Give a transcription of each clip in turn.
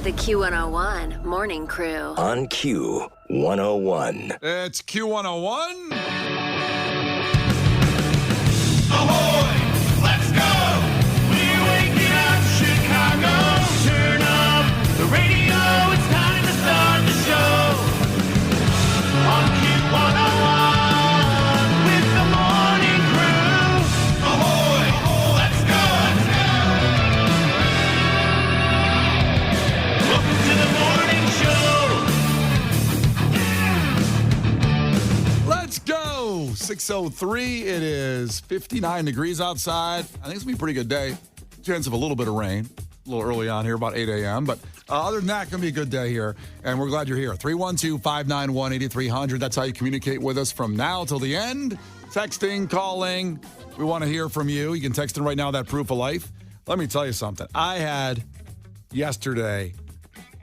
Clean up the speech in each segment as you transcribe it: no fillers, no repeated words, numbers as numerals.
The Q101 Morning Crew. On Q101. It's Q101. Ahoy! Let's go! We're waking up Chicago. Turn up the radio. It's time to start the show. On Q101 with the morning crew. Ahoy! Let's go! Welcome to the morning show. Let's go. 6:03. It is 59 degrees outside. I think it's going to be a pretty good day. Chance of a little bit of rain. A little early on here, about 8 a.m. But other than that, going to be a good day here. And we're glad you're here. 312-591-8300. That's how you communicate with us from now till the end. Texting, calling. We want to hear from you. You can text in right now, that proof of life. Let me tell you something. I had yesterday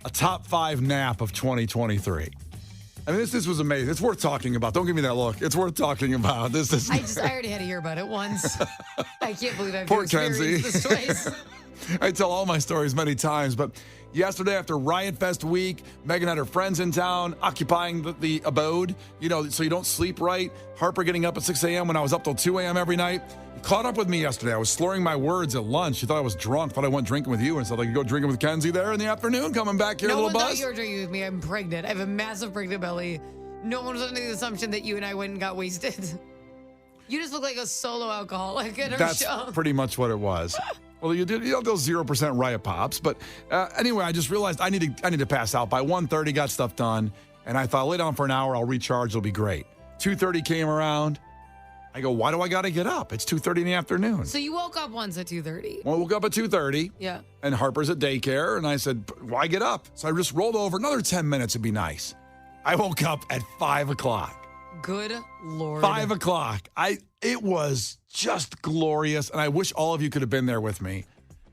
a top 5 nap of 2023. I mean, this was amazing. It's worth talking about. Don't give me that look. It's worth talking about. This is. I already had to hear about it once. I can't believe I've Poor experienced Kenzie. this twice. I tell all my stories many times, but yesterday after Riot Fest week, Megan had her friends in town occupying the abode, so you don't sleep right. Harper getting up at 6 a.m. when I was up till 2 a.m. every night. Caught up with me yesterday. I was slurring my words at lunch. She thought I was drunk, thought I went drinking with you, and said I could go drinking with Kenzie there in the afternoon, coming back here, No a one little thought buzz. you were drinking with me. I'm pregnant. I have a massive pregnant belly. No one was under the assumption that you and I went and got wasted. You just look like a solo alcoholic at our That's show. pretty much what it was. Well, you did those 0% Riot Pops, but anyway, I just realized I need to pass out by 1:30. Got stuff done, and I thought I'll lay down for an hour. I'll recharge. It'll be great. 2:30 came around. I go, why do I got to get up? It's 2:30 in the afternoon. So you woke up once at 2:30. Well, I woke up at 2:30. Yeah. And Harper's at daycare, and I said, why get up? So I just rolled over. Another 10 minutes would be nice. I woke up at 5 o'clock. Good Lord. 5 o'clock. It was just glorious, and I wish all of you could have been there with me,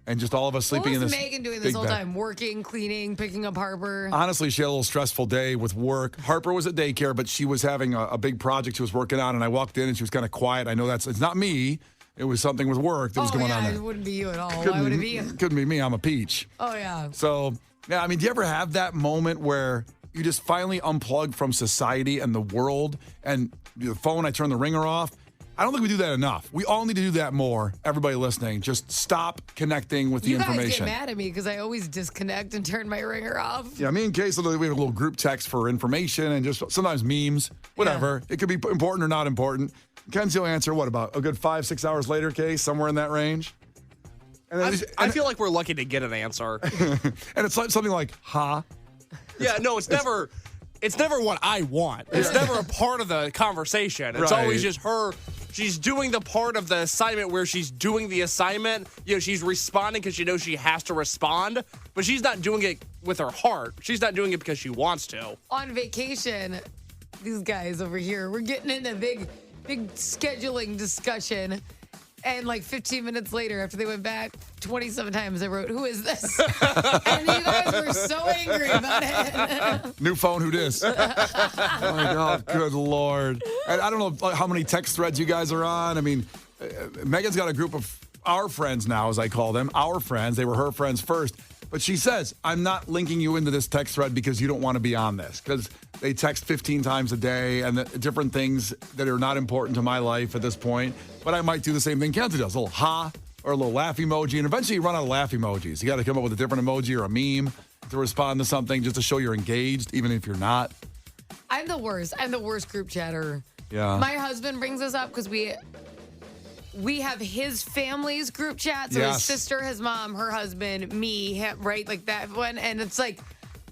and just all of us sleeping What in was this. Megan doing this big whole bed. time? Working, cleaning, picking up Harper? Honestly, she had a little stressful day with work. Harper was at daycare, but she was having a big project she was working on, and I walked in, and she was kind of quiet. I know it's not me. It was something with work that was going on there. It wouldn't be you at all. Why would it be you? Couldn't be me. I'm a peach. Oh, yeah. So, yeah, I mean, do you ever have that moment where you just finally unplug from society and the world, and the phone, I turn the ringer off? I don't think we do that enough. We all need to do that more. Everybody listening, just stop connecting with the You guys information. get mad at me because I always disconnect and turn my ringer off. Yeah, me and Case, we have a little group text for information and just sometimes memes, whatever. It could be important or not important. Kenzie will answer, what, about a good 5-6 hours later, Case, somewhere in that range? And then I feel like we're lucky to get an answer. and it's like something like, huh? Yeah, no, it's never what I want. It's never a part of the conversation. It's Right. always just her. She's doing the part of the assignment where she's doing the assignment. She's responding because she knows she has to respond, but she's not doing it with her heart. She's not doing it because she wants to. On vacation, these guys over here, we're getting in a big scheduling discussion. And like 15 minutes later, after they went back 27 times, I wrote, "Who is this?" And you guys were so angry about it. New phone, who dis? Oh my God, good Lord. And I don't know how many text threads you guys are on. I mean, Megan's got a group of our friends now, as I call them, our friends. They were her friends first. But she says, I'm not linking you into this text thread because you don't want to be on this. Because they text 15 times a day and the different things that are not important to my life at this point. But I might do the same thing Kenzie does, a little ha or a little laugh emoji. And eventually you run out of laugh emojis. You got to come up with a different emoji or a meme to respond to something just to show you're engaged, even if you're not. I'm the worst. I'm the worst group chatter. Yeah. My husband brings us up because we have his family's group chat. So Yes. his sister, his mom, her husband, me, him, right? Like that one. And it's like,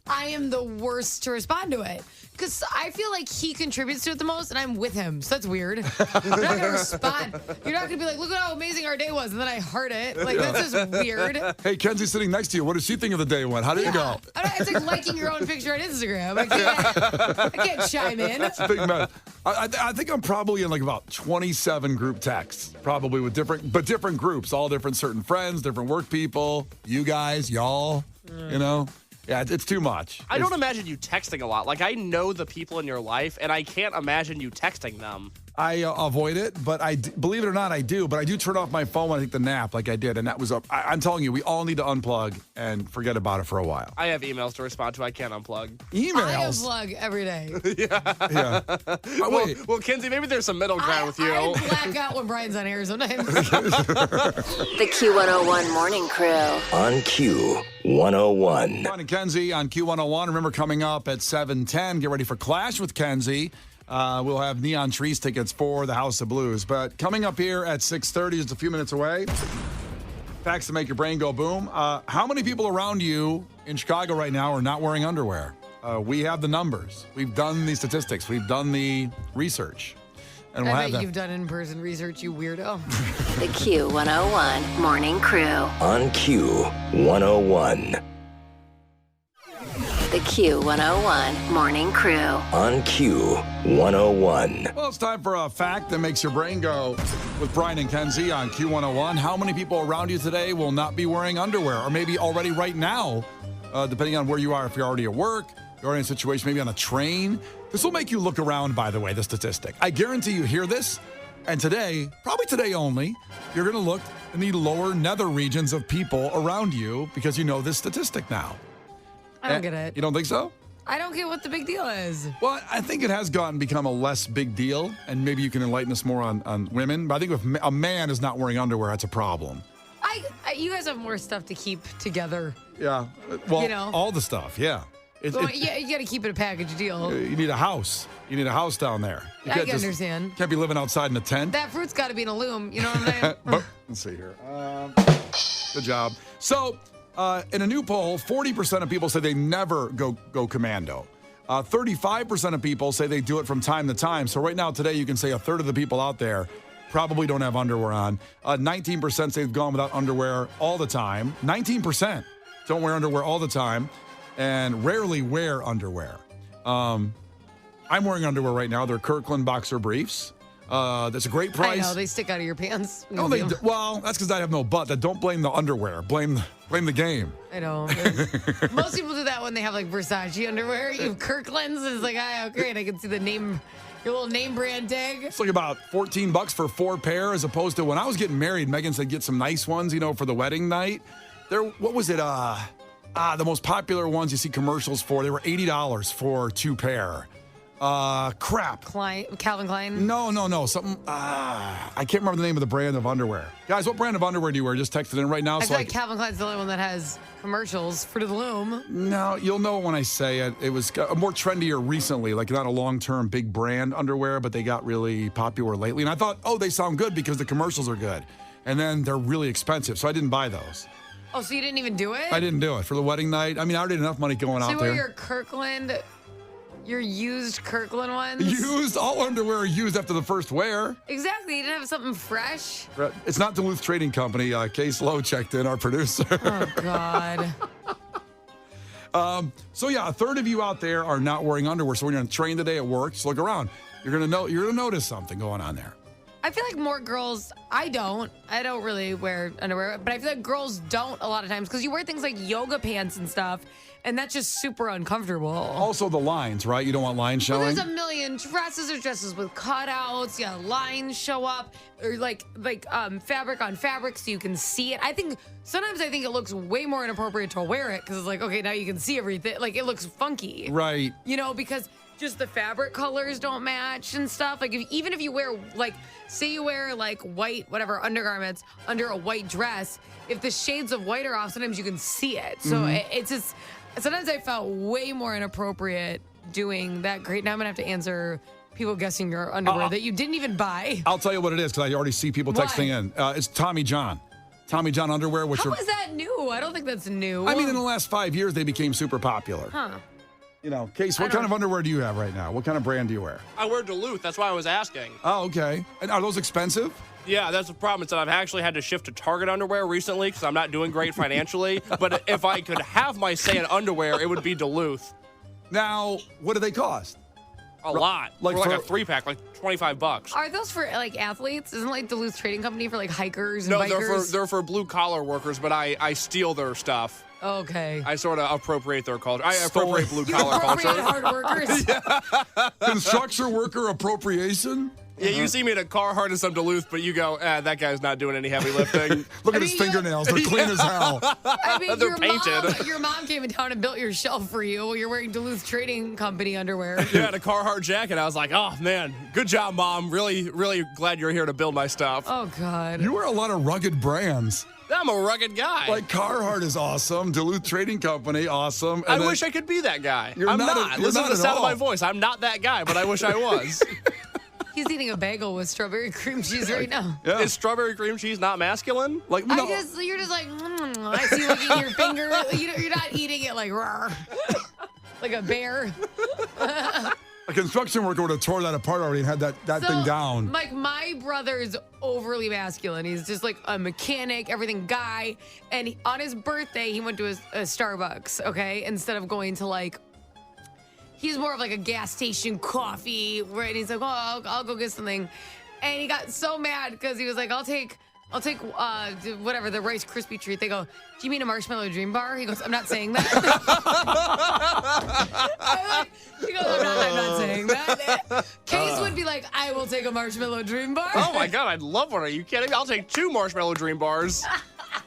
I am the worst to respond to it. Because I feel like he contributes to it the most, and I'm with him. So that's weird. You're not going to respond. You're not going to be like, look at how amazing our day was, and then I heart it. Like, that's just weird. Hey, Kenzie's sitting next to you. What does she think of the day went? How did it go? It's like liking your own picture on Instagram. I can't chime in. Big mess. I think I'm probably in like about 27 group texts, probably with different groups, all different certain friends, different work people, you guys, y'all, Yeah, it's too much. I don't imagine you texting a lot. Like, I know the people in your life, and I can't imagine you texting them. I avoid it, but believe it or not, I do. But I do turn off my phone when I take the nap, like I did, and that was up. I'm telling you, we all need to unplug and forget about it for a while. I have emails to respond to. I can't unplug. Emails. I unplug every day. Yeah. Wait. Well, Kinsey, maybe there's some middle ground with you. I black out when Brian's on air sometimes. The Q101 Morning Crew. On Q101. Brian and Kenzie on Q101. Remember, coming up at 7:10, get ready for Clash with Kenzie. We'll have Neon Trees tickets for the House of Blues. But coming up here at 6:30, just a few minutes away, facts to make your brain go boom. How many people around you in Chicago right now are not wearing underwear? We have the numbers. We've done the statistics. We've done the research. And we'll I have bet that. you've done in-person research, you weirdo. The Q101 Morning Crew. On Q101. The Q101 Morning Crew. On Q101. Well, it's time for a fact that makes your brain go with Brian and Kenzie on Q101. How many people around you today will not be wearing underwear? Or maybe already right now, depending on where you are, if you're already at work, you're in a situation maybe on a train. This will make you look around, by the way, the statistic. I guarantee you hear this, and today, probably today only, you're going to look in the lower nether regions of people around you because you know this statistic now. I don't get it. You don't think so? I don't get what the big deal is. Well, I think it has become a less big deal, and maybe you can enlighten us more on women. But I think if a man is not wearing underwear, that's a problem. You guys have more stuff to keep together. Yeah. Well, You know. all the stuff, yeah. Well, yeah, you got to keep it a package deal. You need a house. You need a house down there. You I can't can just- understand. Can't be living outside in a tent. That fruit's got to be in a loom. You know what I'm saying? But, let's see here. Good job. So, in a new poll, 40% of people say they never go commando. 35% of people say they do it from time to time. So right now, today, you can say a third of the people out there probably don't have underwear on. 19% say they've gone without underwear all the time. 19% don't wear underwear all the time and rarely wear underwear. I'm wearing underwear right now. They're Kirkland boxer briefs. That's a great price. I know, they stick out of your pants. No, they do. Well, that's because I have no butt. Don't blame the underwear. Blame the game. I know. Most people do that when they have like Versace underwear. You have Kirkland's. It's like, oh, great. I can see the name, your little name brand tag. It's like about $14 for 4 pair, as opposed to when I was getting married. Megan said get some nice ones, for the wedding night. What was it? The most popular ones you see commercials for. They were $80 for 2 pair. Crap. Calvin Klein? No. Something. I can't remember the name of the brand of underwear. Guys, what brand of underwear do you wear? Just text it in right now. I feel like Calvin Klein's the only one that has commercials. Fruit of the Loom. No, you'll know when I say it. It was more trendier recently, like not a long-term big brand underwear, but they got really popular lately. And I thought, they sound good because the commercials are good. And then they're really expensive, so I didn't buy those. Oh, so you didn't even do it? I didn't do it for the wedding night. I mean, I already had enough money going so out there. So your Kirkland, your used Kirkland ones? Used? All underwear are used after the first wear. Exactly. You didn't have something fresh? It's not Duluth Trading Company. Case Lowe checked in, our producer. Oh, God. So yeah, a third of you out there are not wearing underwear. So when you're on the train today at work, just look around. You're gonna notice something going on there. I feel like more girls, I don't really wear underwear, but I feel like girls don't a lot of times because you wear things like yoga pants and stuff, and that's just super uncomfortable. Also the lines, right? You don't want lines showing. Well, there's a million dresses or dresses with cutouts. Yeah, lines show up, or like fabric on fabric so you can see it. Sometimes I think it looks way more inappropriate to wear it because it's like, okay, now you can see everything. Like it looks funky. Right. Because just the fabric colors don't match and stuff. Like even if you wear say you wear like white, whatever, undergarments under a white dress, if the shades of white are off, sometimes you can see it. So it's just, sometimes I felt way more inappropriate doing that. Great. Now I'm going to have to answer people guessing your underwear that you didn't even buy. I'll tell you what it is because I already see people texting in. It's Tommy John. Tommy John underwear. How is that new? I don't think that's new. I mean, in the last 5 years, they became super popular. Huh. Case, what kind of underwear do you have right now? What kind of brand do you wear? I wear Duluth. That's why I was asking. Oh, okay. And are those expensive? Yeah, that's the problem. It's that I've actually had to shift to Target underwear recently because I'm not doing great financially. But if I could have my say in underwear, it would be Duluth. Now, what do they cost? A lot. Like for for a 3-pack, like $25. Are those for like athletes? Isn't like Duluth Trading Company for like hikers and No, bikers? they're for blue collar workers, but I steal their stuff. Okay. I sort of appropriate their culture. I Stole appropriate it. blue You collar appropriate culture. hard workers. Construction worker appropriation? Yeah, you see me at a Carhartt in some Duluth, but you go, that guy's not doing any heavy lifting. Look at I his mean, fingernails. They're clean as hell. I mean, They're painted. your mom came down and built your shelf for you while you're wearing Duluth Trading Company underwear. Yeah, and a Carhartt jacket. I was like, oh, man, good job, Mom. Really, really glad you're here to build my stuff. Oh, God. You wear a lot of rugged brands. I'm a rugged guy. Like Carhartt is awesome. Duluth Trading Company, awesome. I And then- wish I could be that guy. You're I'm not not. a- you're Listen not to the at sound of my all. voice. I'm not that guy, but I wish I was. He's eating a bagel with strawberry cream cheese right now. Yeah. Is strawberry cream cheese not masculine? Like, no. You're just like, I see you licking your finger. You're not eating it like, rawr, like a bear. A construction worker would have tore that apart already and had that thing down. Like, my brother's overly masculine. He's just like a mechanic, everything guy. And on his birthday, he went to a Starbucks, okay? Instead of going to like, he's more of like a gas station coffee, right? And he's like, oh, I'll go get something. And he got so mad because he was like, I'll take whatever, the Rice Krispie treat. They go, do you mean a marshmallow dream bar? He goes, I'm not saying that. He goes, I'm not saying that. Case would be like, I will take a marshmallow dream bar. Oh my God, I'd love one. Are you kidding me? I'll take 2 marshmallow dream bars.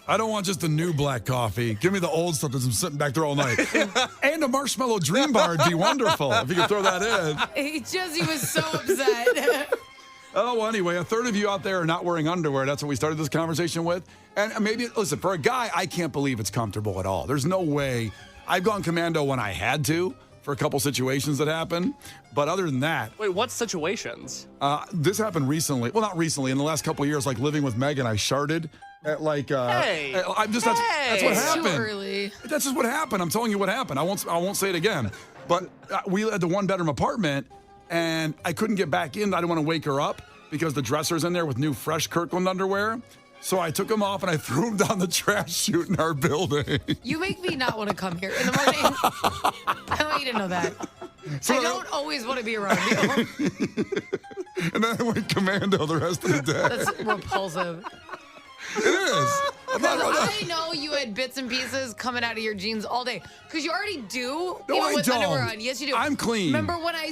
I don't want just the new black coffee. Give me the old stuff that's been sitting back there all night. And a marshmallow dream bar would be wonderful if you could throw that in. He was so upset. Oh, well, anyway, a third of you out there are not wearing underwear. That's what we started this conversation with. And maybe, listen, for a guy, I can't believe it's comfortable at all. There's no way. I've gone commando when I had to for a couple situations that happened. But other than that, Wait, what situations? this happened recently. Well, not recently. In the last couple of years, like living with Megan, I sharded at like. Hey. That's what It's too happened. early. That's just what happened. I'm telling you what happened. I won't say it again. But we had the 1-bedroom apartment, and I couldn't get back in. I didn't want to wake her up because the dresser's in there with new fresh Kirkland underwear. So I took them off and I threw them down the trash chute in our building. You make me not want to come here in the morning. I want you to know that. So I don't always want to be around you. And then I went commando the rest of the day. That's repulsive. It is. I'm not- I know you had bits and pieces coming out of your jeans all day because you already do. No, even I with underwear don't. on. Yes, you do. I'm clean. Remember when I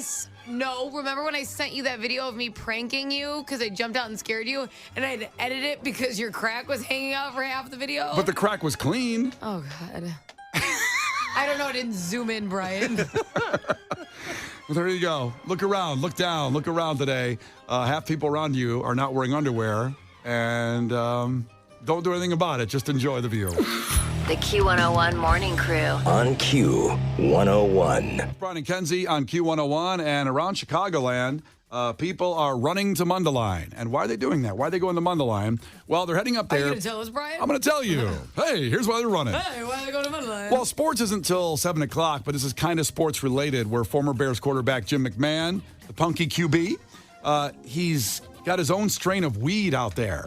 sent you that video of me pranking you because I jumped out and scared you, and I had to edit it because your crack was hanging out for half the video. But the crack was clean. Oh God. I don't know. I didn't zoom in, Brian. Well, there you go. Look around, look down, look around today. Half people around you are not wearing underwear, and don't do anything about it. Just enjoy the view. The Q101 Morning Crew. On Q101. Brian and Kenzie on Q101, and around Chicagoland, people are running to Mundelein. And why are they doing that? Why are they going to Mundelein? Well, they're heading up Are there. you going to tell us, Brian? I'm going to tell you. Hey, here's why they're running. Hey, why are they going to Mundelein? Well, sports isn't till 7 o'clock, but this is kind of sports related, where former Bears quarterback Jim McMahon, the punky QB, he's got his own strain of weed out there.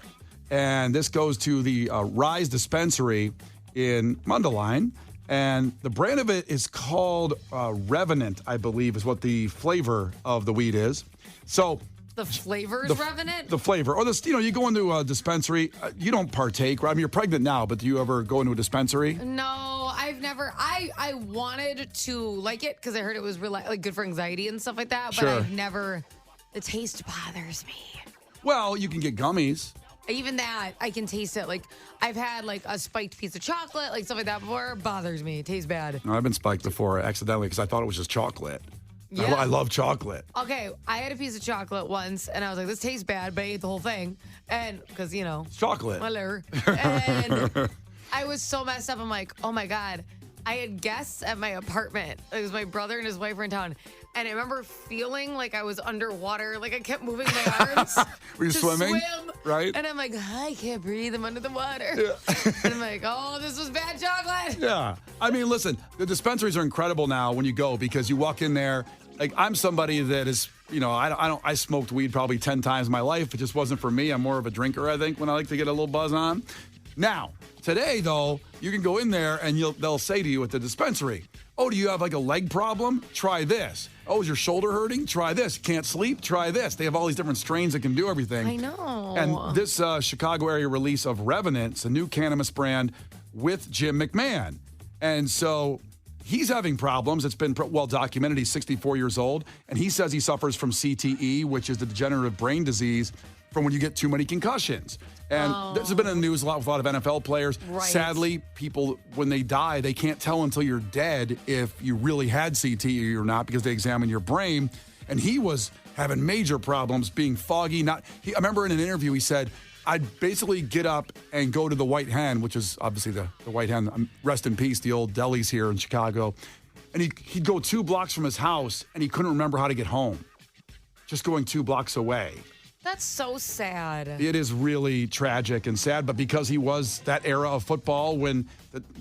And this goes to the Rise Dispensary in Mundelein. And the brand of it is called Revenant, I believe, is what the flavor of the weed is. So the flavor's Revenant? the flavor, or this, you go into a dispensary, you don't partake. I mean, you're pregnant now, but do you ever go into a dispensary? No, I've never. I wanted to like it because I heard it was really like good for anxiety and stuff like that. But Sure. I've never. The taste bothers me. Well, you can get gummies. Even that, I can taste it. Like I've had like a spiked piece of chocolate, like stuff like that before. It bothers me. It tastes bad. No, I've been spiked before accidentally because I thought it was just chocolate. Yeah. I love chocolate. Okay, I had a piece of chocolate once, and I was like, "This tastes bad," but I ate the whole thing, and because It's chocolate. whatever. And I was so messed up. I'm like, "Oh my god." I had guests at my apartment. It was my brother and his wife were in town. And I remember feeling like I was underwater. Like I kept moving my arms. Were you to swimming? Swim. Right? And I'm like, I can't breathe. I'm under the water. Yeah. And I'm like, oh, this was bad chocolate. Yeah. I mean, listen, the dispensaries are incredible now when you go because you walk in there. Like, I'm somebody that is, I smoked weed probably 10 times in my life. It just wasn't for me. I'm more of a drinker, I think, when I like to get a little buzz on. Now, today, though, you can go in there and they'll say to you at the dispensary, oh, do you have like a leg problem? Try this. Oh, is your shoulder hurting? Try this. Can't sleep? Try this. They have all these different strains that can do everything. I know. And this Chicago area release of Revenant, it's a new cannabis brand with Jim McMahon. And so he's having problems. It's been well documented. He's 64 years old, and he says he suffers from CTE, which is the degenerative brain disease from when you get too many concussions. And this has been in the news a lot with a lot of NFL players. Right. Sadly, people, when they die, they can't tell until you're dead if you really had CTE or not because they examine your brain. And he was having major problems, being foggy. I remember in an interview he said, I'd basically get up and go to the White Hen, which is obviously the White Hen, rest in peace, the old delis here in Chicago. And he'd go 2 blocks from his house, and he couldn't remember how to get home, just going 2 blocks away. That's so sad. It is really tragic and sad, but because he was that era of football when,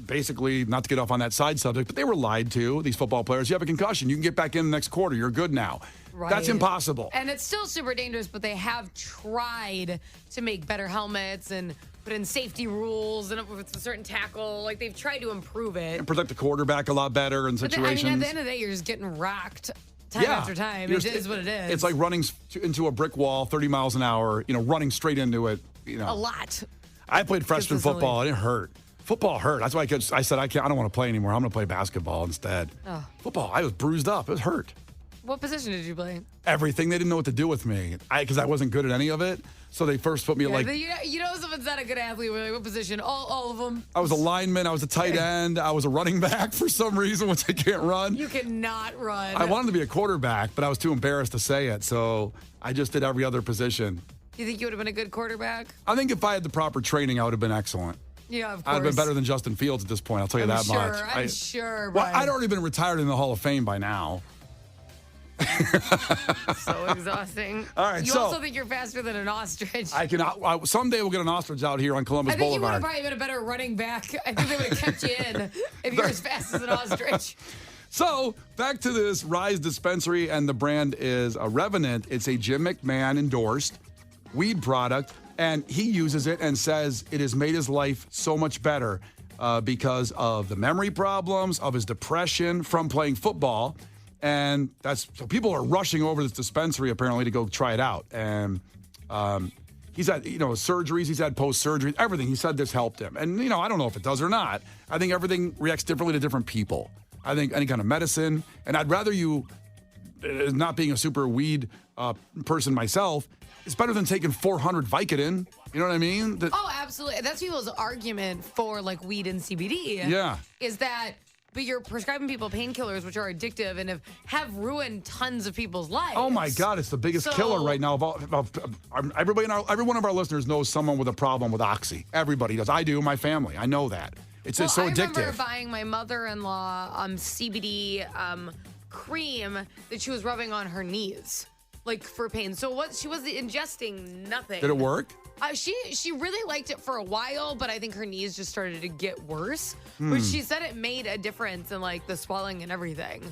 basically, not to get off on that side subject, but they were lied to, these football players. You have a concussion. You can get back in the next quarter. You're good now. Right. That's impossible. And it's still super dangerous, but they have tried to make better helmets and put in safety rules and if it's a certain tackle, like they've tried to improve it. And protect the quarterback a lot better in situations. At the end of the day, you're just getting rocked time after time. It is what it is. It's like running into a brick wall 30 miles an hour, running straight into it. A lot. I played freshman football and it hurt. Football hurt. That's why I said I don't want to play anymore. I'm going to play basketball instead. Oh. Football, I was bruised up. It was hurt. What position did you play? Everything. They didn't know what to do with me because I wasn't good at any of it. So they first put me someone's not a good athlete. We're like, what position? All of them. I was a lineman. I was a tight end. I was a running back for some reason, which I can't run. You cannot run. I wanted to be a quarterback, but I was too embarrassed to say it. So I just did every other position. You think you would have been a good quarterback? I think if I had the proper training, I would have been excellent. Yeah, of course. I'd been better than Justin Fields at this point. I'll tell you that much. I'm sure. Well, I'd already been retired in the Hall of Fame by now. So exhausting. All right, you also think you're faster than an ostrich. Someday we'll get an ostrich out here on Columbus I think Boulevard. you would have probably been a better running back. I think they would have kept you in if you're as fast as an ostrich. So back to this Rise dispensary, and the brand is a Revenant. It's a Jim McMahon endorsed weed product, and he uses it and says it has made his life so much better because of the memory problems, of his depression from playing football. And so people are rushing over this dispensary apparently to go try it out. And he's had, surgeries, he's had post-surgery, everything. He said this helped him. And, I don't know if it does or not. I think everything reacts differently to different people. I think any kind of medicine, and I'd rather you, not being a super weed person myself, it's better than taking 400 Vicodin. You know what I mean? Oh, absolutely. That's people's argument for like weed and CBD. Yeah. Is that, but you're prescribing people painkillers, which are addictive and have ruined tons of people's lives. Oh my God, it's the biggest killer right now. Everybody, every one of our listeners knows someone with a problem with Oxy. Everybody does. I do. My family. I know that. It's so addictive. I remember buying my mother-in-law CBD cream that she was rubbing on her knees, like for pain. So she was ingesting nothing. Did it work? She really liked it for a while, but I think her knees just started to get worse. But she said it made a difference in like the swelling and everything.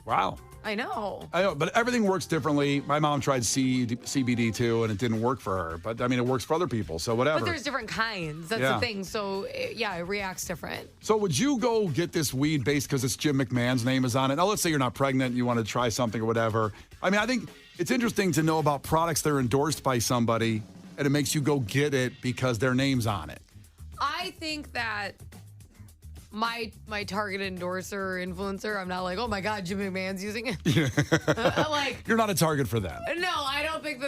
Wow. I know, but everything works differently. My mom tried CBD too, and it didn't work for her. But I mean, it works for other people, so whatever. But there's different kinds. That's the thing. So it reacts different. So would you go get this weed based because it's Jim McMahon's name is on it? Now, let's say you're not pregnant, and you want to try something or whatever. I mean, I think it's interesting to know about products that are endorsed by somebody, and it makes you go get it because their name's on it. I think that my target endorser or influencer, I'm not like, oh my God, Jim McMahon's using it. You're not a target for them. No, I don't think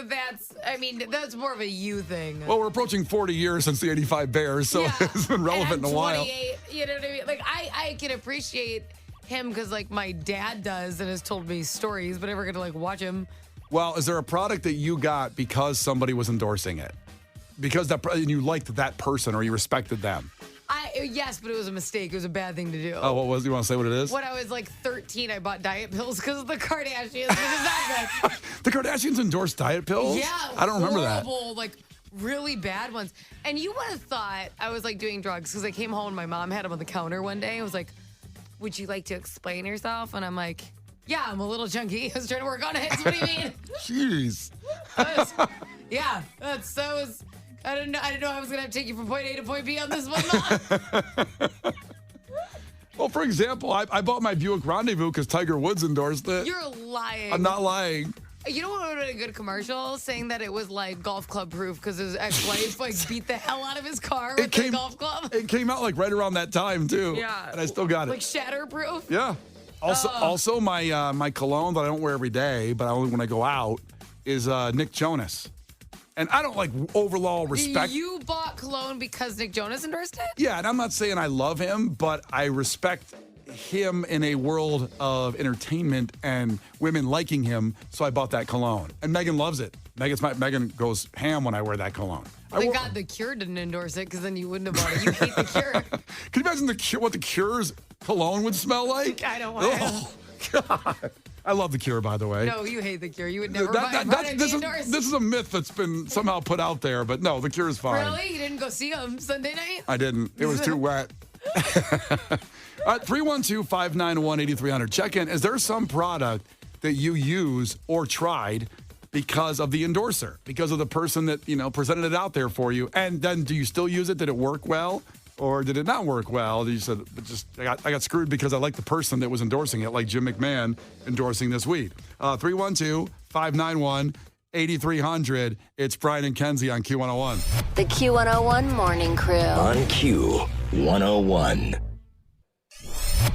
that's more of a you thing. Well, we're approaching 40 years since the 85 Bears, so it's been relevant in a while. 28, you know what I mean? Like, I can appreciate him because, like, my dad does and has told me stories, but I'm never going to, like, watch him. Well, is there a product that you got because somebody was endorsing it? Because you liked that person or you respected them? Yes, but it was a mistake. It was a bad thing to do. Oh, what was it? You want to say what it is? When I was like 13, I bought diet pills because of the Kardashians. Which is not good. The Kardashians endorsed diet pills? Yeah. I don't remember horrible, like really bad ones. And you would have thought I was like doing drugs because I came home and my mom had them on the counter one day. I was like, would you like to explain yourself? And I'm like, yeah, I'm a little chunky. I was trying to work on it. So what do you mean? Jeez. I didn't know I was going to have to take you from point A to point B on this one. Well, for example, I bought my Buick Rendezvous because Tiger Woods endorsed it. You're lying. I'm not lying. You know what would have been a good commercial? Saying that it was like golf club proof because his ex-wife like beat the hell out of his car with the golf club. It came out like right around that time too. Yeah. And I still got it. Like shatterproof. Yeah. Also, my cologne that I don't wear every day, but only when I go out, is Nick Jonas. And I don't like overall respect. You bought cologne because Nick Jonas endorsed it? Yeah, and I'm not saying I love him, but I respect him in a world of entertainment and women liking him, so I bought that cologne. And Megan loves it. Megan goes ham when I wear that cologne. Thank God The Cure didn't endorse it, because then you wouldn't have bought it. You hate The Cure. Can you imagine what The Cure's cologne would smell like? I don't want to. God. I love The Cure, by the way. No, you hate The Cure. You would never buy it. This is a myth that's been somehow put out there, but no, The Cure is fine. Really? You didn't go see him Sunday night? I didn't. It was too wet. All right, 312-591-8300. Check in. Is there some product that you use or tried because of the endorser, because of the person that, presented it out there for you? And then do you still use it? Did it work well? Or did it not work well? You said, I got screwed because I like the person that was endorsing it, like Jim McMahon endorsing this week. 312-591-8300. It's Brian and Kenzie on Q101. The Q101 Morning Crew. On Q101.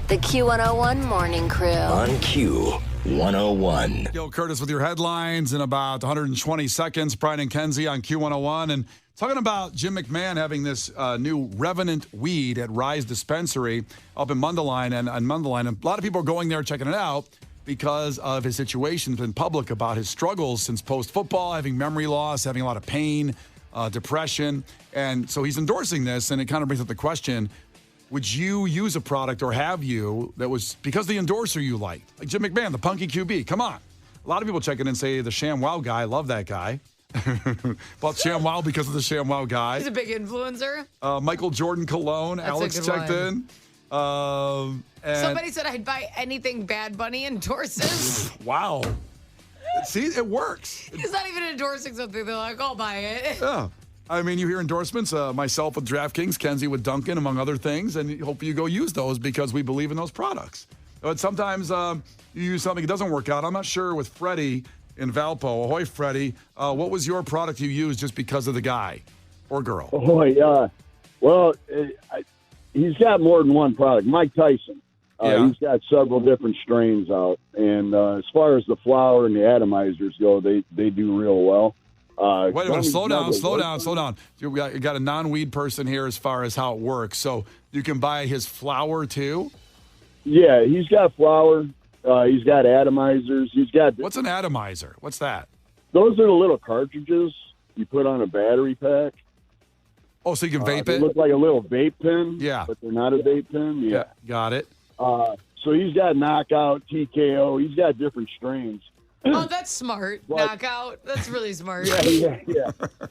The Q101 Morning Crew. On Q101. Gil Curtis with your headlines in about 120 seconds. Brian and Kenzie on Q101. And talking about Jim McMahon having this new Revenant weed at Rise Dispensary up in Mundelein. And a lot of people are going there checking it out because of his situation in public about his struggles since post-football, having memory loss, having a lot of pain, depression. And so he's endorsing this, and it kind of brings up the question, would you use a product, or have you, that was because the endorser you liked? Like Jim McMahon, the punky QB. Come on. A lot of people check in and say the ShamWow guy. I love that guy. Bought ShamWow because of the ShamWow guy. He's a big influencer. Michael Jordan cologne. That's Alex a good checked one. in. And Somebody said I'd buy anything Bad Bunny endorses. wow. See, it works. He's not even endorsing something. They're like, I'll buy it. Yeah. I mean, you hear endorsements, myself with DraftKings, Kenzie with Duncan, among other things, and hope you go use those because we believe in those products. But sometimes you use something, it doesn't work out. I'm not sure with Freddie in Valpo. Ahoy, Freddie. What was your product you used just because of the guy or girl? Well, he's got more than one product. Mike Tyson. Yeah. He's got several different strains out. And as far as the flour and the atomizers go, they do real well. Wait a minute, slow down. You got a non-weed person here as far as how it works. So you can buy his flour too? Yeah, he's got flour. He's got atomizers. What's an atomizer? What's that? Those are the little cartridges you put on a battery pack. Oh, so you can vape They it? look like a little vape pen. Yeah. But they're not a vape pen. Yeah. Got it. So he's got Knockout, TKO. He's got different strains. Oh, that's smart. But- Knockout. That's really smart. Yeah.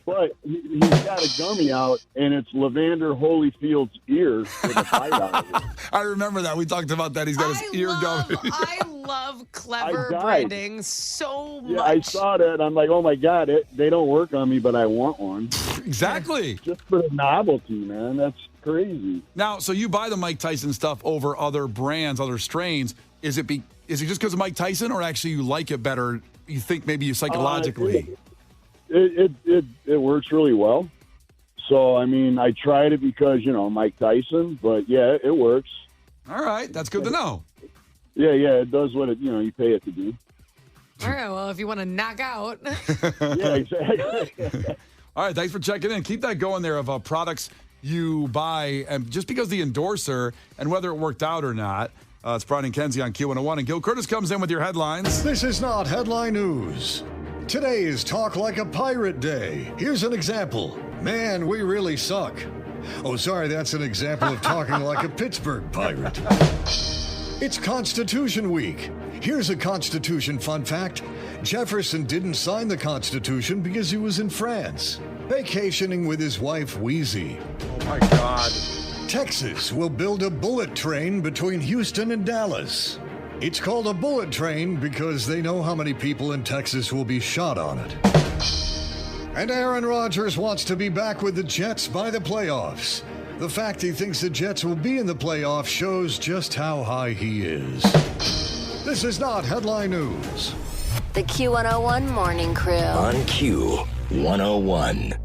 But he's got a gummy out, and it's Lavender Holyfield's ear with a bite out of it. I remember that. We talked about that. He's got his ear gummy. I love clever I died. branding so much. Yeah, I saw that. I'm like, oh, my God, they don't work on me, but I want one. Exactly. Just for the novelty, man. That's crazy. Now, so you buy the Mike Tyson stuff over other brands, other strains. Is it just because of Mike Tyson, or actually you like it better? You think maybe you psychologically? It works really well. So, I mean, I tried it because, Mike Tyson, but yeah, it works. All right. That's good to know. Yeah, it does what you pay it to do. All right, well, if you want to knock out. Yeah, exactly. All right. Thanks for checking in. Keep that going there of products you buy, and just because the endorser and whether it worked out or not. It's Brian and Kenzie on Q101, and Gil Curtis comes in with your headlines. This is not headline news. Today is Talk Like a Pirate Day. Here's an example. Man, we really suck. Oh, sorry, that's an example of talking like a Pittsburgh pirate. It's Constitution Week. Here's a Constitution fun fact. Jefferson didn't sign the Constitution because he was in France, vacationing with his wife, Wheezy. Oh, my God. Texas will build a bullet train between Houston and Dallas. It's called a bullet train because they know how many people in Texas will be shot on it. And Aaron Rodgers wants to be back with the Jets by the playoffs. The fact he thinks the Jets will be in the playoffs shows just how high he is. This is not headline news. The Q101 Morning Crew. On Q101.